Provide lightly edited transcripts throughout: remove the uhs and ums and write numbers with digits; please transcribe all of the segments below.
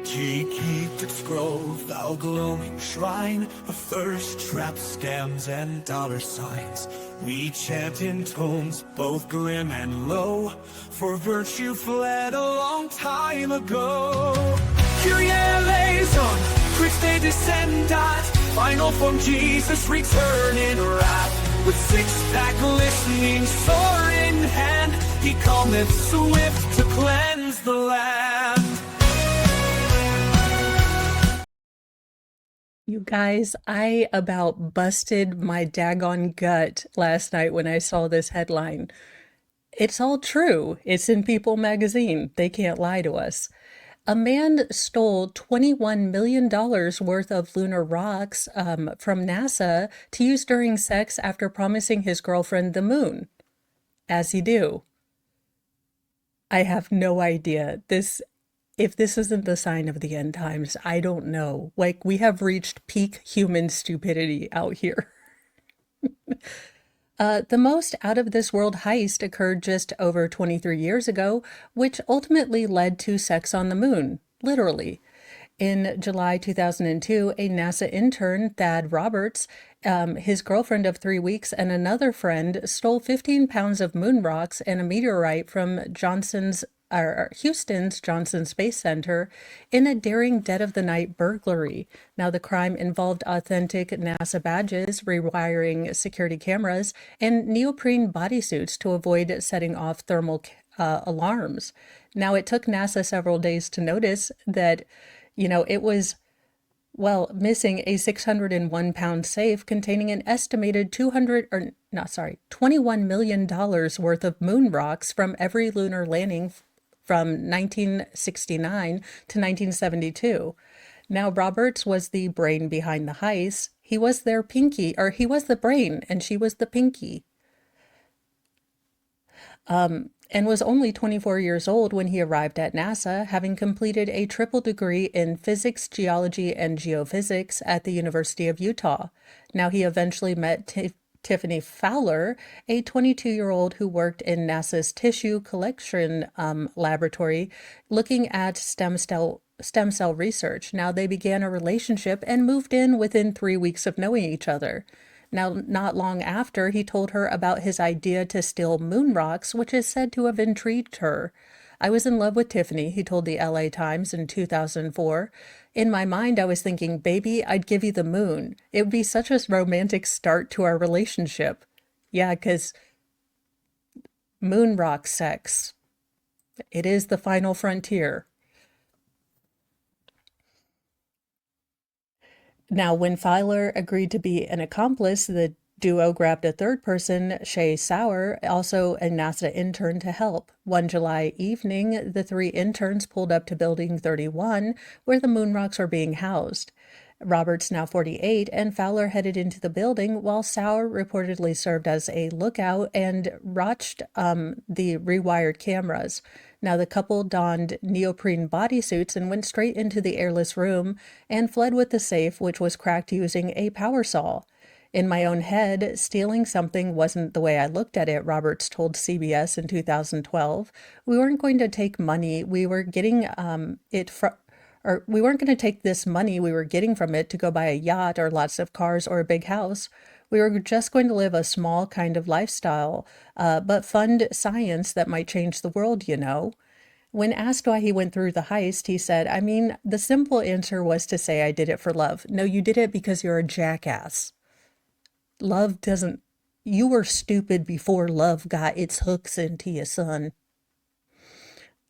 Keep its grove, thou glowing shrine of thirst traps, scams, and dollar signs. We chant in tones both grim and low, for virtue fled a long time ago. Kyrie eleison, Christe descendat, final form Jesus return in wrath. With six-pack glistening, sword in hand, he cometh swift to cleanse the land. You guys, I about busted my daggone gut last night when I saw this headline. It's all true. It's in People magazine. They can't lie to us. A man stole $21 million worth of lunar rocks from NASA to use during sex after promising his girlfriend the moon. As you do. I have no idea. If this isn't the sign of the end times, I don't know. Like, we have reached peak human stupidity out here. The most out-of-this-world heist occurred just over 23 years ago, which ultimately led to sex on the moon, literally. In July 2002, a NASA intern, Thad Roberts, his girlfriend of 3 weeks, and another friend stole 15 pounds of moon rocks and a meteorite from Houston's Johnson Space Center in a daring dead-of-the-night burglary. Now, the crime involved authentic NASA badges, rewiring security cameras, and neoprene bodysuits to avoid setting off thermal alarms. Now, it took NASA several days to notice that, it was missing a 601-pound safe containing an estimated $21 million worth of moon rocks from every lunar landing from 1969 to 1972. Now, Roberts was the brain behind the heist. He was the brain, and she was the pinky. And was only 24 years old when he arrived at NASA, having completed a triple degree in physics, geology, and geophysics at the University of Utah. Now, he eventually met Tiffany Fowler, a 22-year-old who worked in NASA's tissue collection laboratory, looking at stem cell research. Now, they began a relationship and moved in within 3 weeks of knowing each other. Now, not long after, he told her about his idea to steal moon rocks, which is said to have intrigued her. I was in love with Tiffany, he told the LA Times in 2004. In my mind, I was thinking, baby, I'd give you the moon. It would be such a romantic start to our relationship. Yeah, because moon rock sex, it is the final frontier. Now, when Fowler agreed to be an accomplice, the duo grabbed a third person, Shay Sauer, also a NASA intern, to help. One July evening, the three interns pulled up to Building 31, where the moon rocks are being housed. Roberts, now 48, and Fowler headed into the building, while Sauer reportedly served as a lookout and watched the rewired cameras. Now, the couple donned neoprene bodysuits and went straight into the airless room and fled with the safe, which was cracked using a power saw. In my own head, stealing something wasn't the way I looked at it, Roberts told CBS in 2012. We weren't going to take money. We were getting we weren't going to take this money we were getting from it to go buy a yacht or lots of cars or a big house. We were just going to live a small kind of lifestyle, but fund science that might change the world, When asked why he went through the heist, he said, the simple answer was to say I did it for love. No, you did it because you're a jackass. You were stupid before love got its hooks into you, son.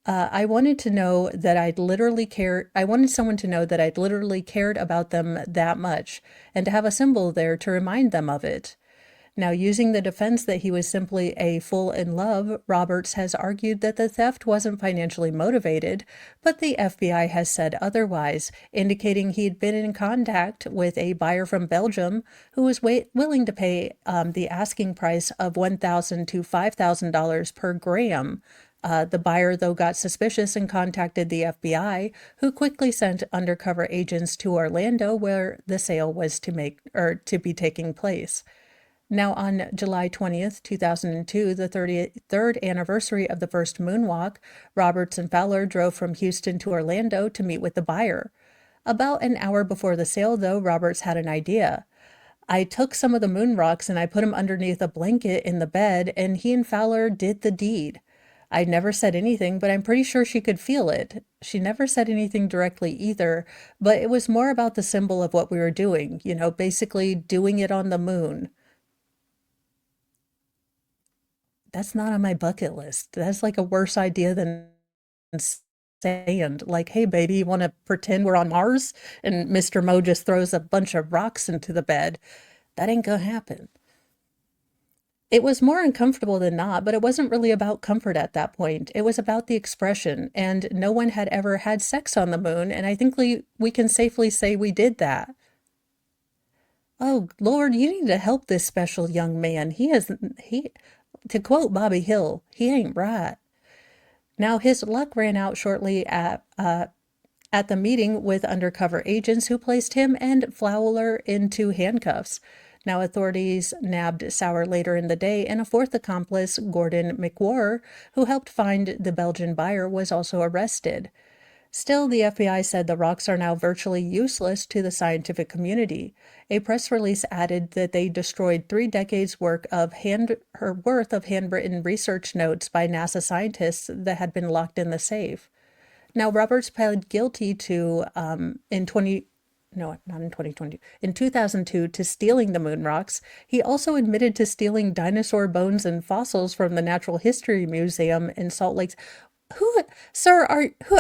I wanted someone to know that I'd literally cared about them that much, and to have a symbol there to remind them of it. Now, using the defense that he was simply a fool in love, Roberts has argued that the theft wasn't financially motivated, but the FBI has said otherwise, indicating he'd been in contact with a buyer from Belgium who was willing to pay the asking price of $1,000 to $5,000 per gram. The buyer, though, got suspicious and contacted the FBI, who quickly sent undercover agents to Orlando, where the sale was to be taking place. Now, on July 20th, 2002, the 33rd anniversary of the first moonwalk, Roberts and Fowler drove from Houston to Orlando to meet with the buyer. About an hour before the sale, though, Roberts had an idea. I took some of the moon rocks and I put them underneath a blanket in the bed, and he and Fowler did the deed. I never said anything, but I'm pretty sure she could feel it. She never said anything directly either, but it was more about the symbol of what we were doing, basically doing it on the moon. That's not on my bucket list. That's like a worse idea than sand. Like, hey, baby, you want to pretend we're on Mars? And Mr. Mo just throws a bunch of rocks into the bed. That ain't gonna happen. It was more uncomfortable than not, but it wasn't really about comfort at that point. It was about the expression, and no one had ever had sex on the moon, and I think we can safely say we did that. Oh, Lord, you need to help this special young man. To quote Bobby Hill, he ain't right. Now, his luck ran out shortly at the meeting with undercover agents who placed him and Fowler into handcuffs. Now, authorities nabbed Sauer later in the day, and a fourth accomplice, Gordon McWhorr, who helped find the Belgian buyer, was also arrested. Still, the FBI said the rocks are now virtually useless to the scientific community. A press release added that they destroyed 3 decades' worth of handwritten research notes by NASA scientists that had been locked in the safe. Now, Roberts pled guilty to in 20 no, not in 2020, in 2002 to stealing the moon rocks. He also admitted to stealing dinosaur bones and fossils from the Natural History Museum in Salt Lake. Who, sir,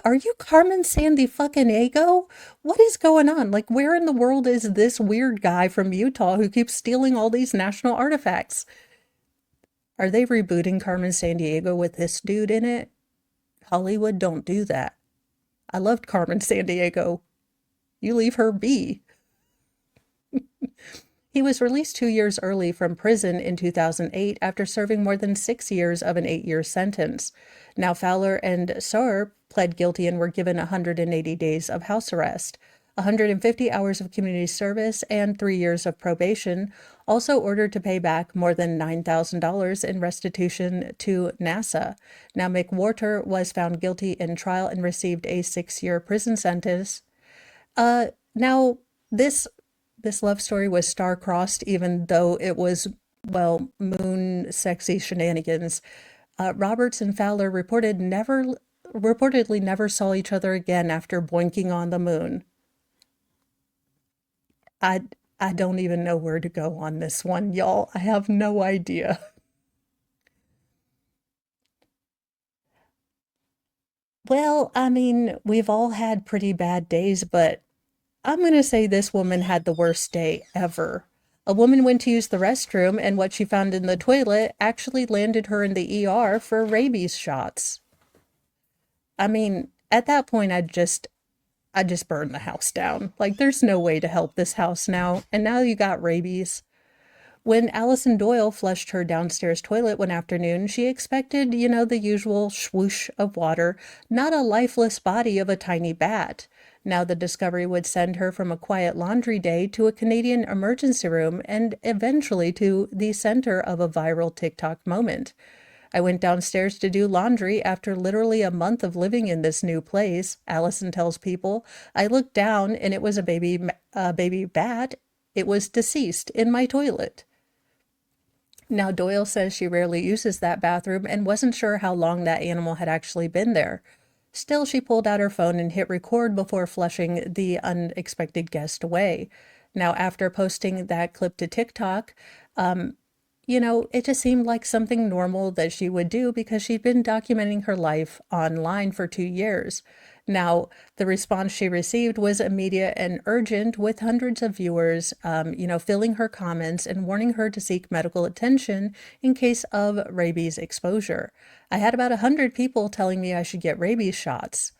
are you Carmen Sandy fucking Ego? What is going on? Like, where in the world is this weird guy from Utah who keeps stealing all these national artifacts? Are they rebooting Carmen Sandiego with this dude in it? Hollywood, don't do that. I loved Carmen Sandiego. You leave her be. He was released 2 years early from prison in 2008 after serving more than 6 years of an 8-year sentence. Now, Fowler and Sauer pled guilty and were given 180 days of house arrest, 150 hours of community service, and 3 years of probation, also ordered to pay back more than $9,000 in restitution to NASA. Now, McWhorter was found guilty in trial and received a 6-year prison sentence. Now, this love story was star-crossed, even though it was, well, moon sexy shenanigans. Roberts and Fowler reportedly never saw each other again after boinking on the moon. I I don't even know where to go on this one, y'all. I have no idea. Well, I mean, we've all had pretty bad days, but I'm going to say this woman had the worst day ever. A woman went to use the restroom, and what she found in the toilet actually landed her in the ER for rabies shots. I mean, at that point, I just burned the house down. Like, there's no way to help this house now, and now you got rabies. When Allison Doyle flushed her downstairs toilet one afternoon, she expected, the usual swoosh of water, not a lifeless body of a tiny bat. Now the discovery would send her from a quiet laundry day to a Canadian emergency room and eventually to the center of a viral TikTok moment. I went downstairs to do laundry after literally a month of living in this new place, Allison tells People. I looked down and it was a baby bat. It was deceased in my toilet. Now, Doyle says she rarely uses that bathroom and wasn't sure how long that animal had actually been there. Still, she pulled out her phone and hit record before flushing the unexpected guest away. Now, after posting that clip to TikTok, it just seemed like something normal that she would do because she'd been documenting her life online for 2 years. Now, the response she received was immediate and urgent, with hundreds of viewers, filling her comments and warning her to seek medical attention in case of rabies exposure. I had about 100 people telling me I should get rabies shots.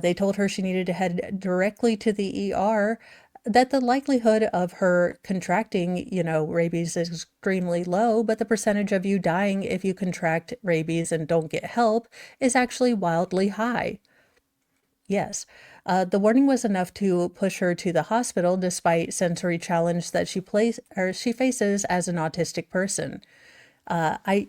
They told her she needed to head directly to the ER, that the likelihood of her contracting, rabies is extremely low, but the percentage of you dying if you contract rabies and don't get help is actually wildly high. Yes. The warning was enough to push her to the hospital despite sensory challenge that she faces as an autistic person. I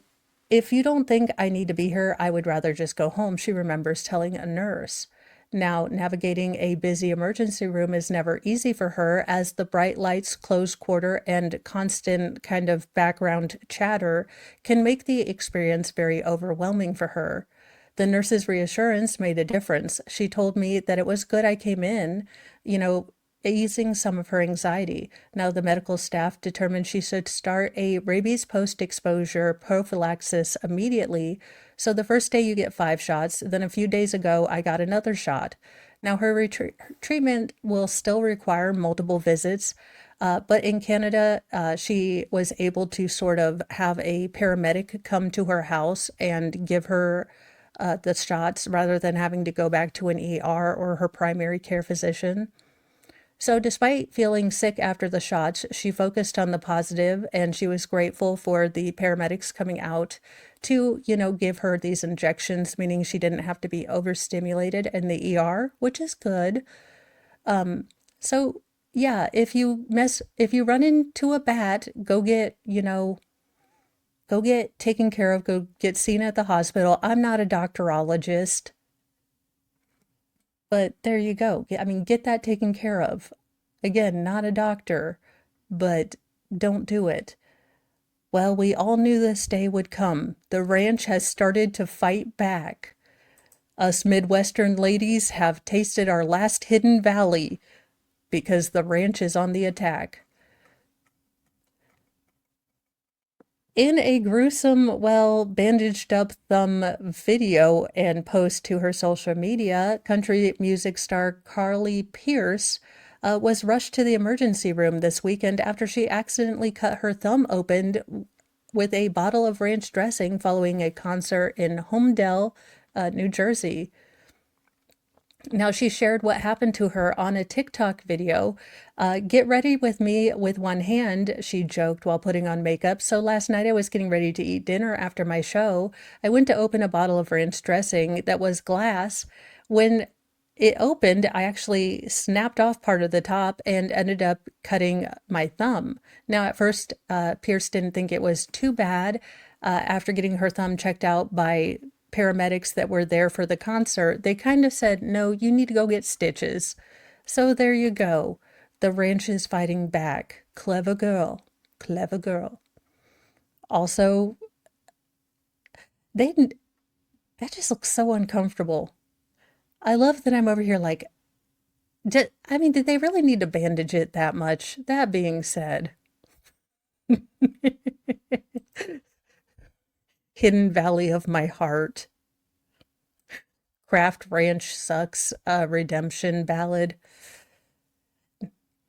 if you don't think I need to be here, I would rather just go home, she remembers telling a nurse. Now, navigating a busy emergency room is never easy for her as the bright lights, close quarter, and constant kind of background chatter can make the experience very overwhelming for her. The nurse's reassurance made a difference. She told me that it was good I came in, you know, easing some of her anxiety. Now, the medical staff determined she should start a rabies post exposure prophylaxis immediately. So, the first day you get 5 shots, then a few days ago, I got another shot. Now, her treatment will still require multiple visits, but in Canada, she was able to sort of have a paramedic come to her house and give her the shots rather than having to go back to an ER or her primary care physician. So, despite feeling sick after the shots, she focused on the positive and she was grateful for the paramedics coming out to, give her these injections, meaning she didn't have to be overstimulated in the ER, which is good. So, yeah, if you run into a bat, go get taken care of, go get seen at the hospital. I'm not a doctorologist, but there you go. I mean, get that taken care of. Again, not a doctor, but don't do it. Well, we all knew this day would come. The ranch has started to fight back. Us Midwestern ladies have tasted our last hidden valley because the ranch is on the attack. In a gruesome, well, bandaged up thumb video and post to her social media, country music star Carly Pierce was rushed to the emergency room this weekend after she accidentally cut her thumb open with a bottle of ranch dressing following a concert in Homedale, New Jersey. Now, she shared what happened to her on a TikTok video. Get ready with me with one hand, she joked while putting on makeup. So last night I was getting ready to eat dinner after my show. I went to open a bottle of ranch dressing that was glass. When it opened, I actually snapped off part of the top and ended up cutting my thumb. Now, at first, Pierce didn't think it was too bad. After getting her thumb checked out by paramedics that were there for the concert, they kind of said, no, you need to go get stitches. So there you go. The ranch is fighting back. Clever girl. Clever girl. Also, they that just looks so uncomfortable. I love that I'm over here like, did they really need to bandage it that much? That being said, hidden valley of my heart. Craft Ranch sucks, redemption ballad.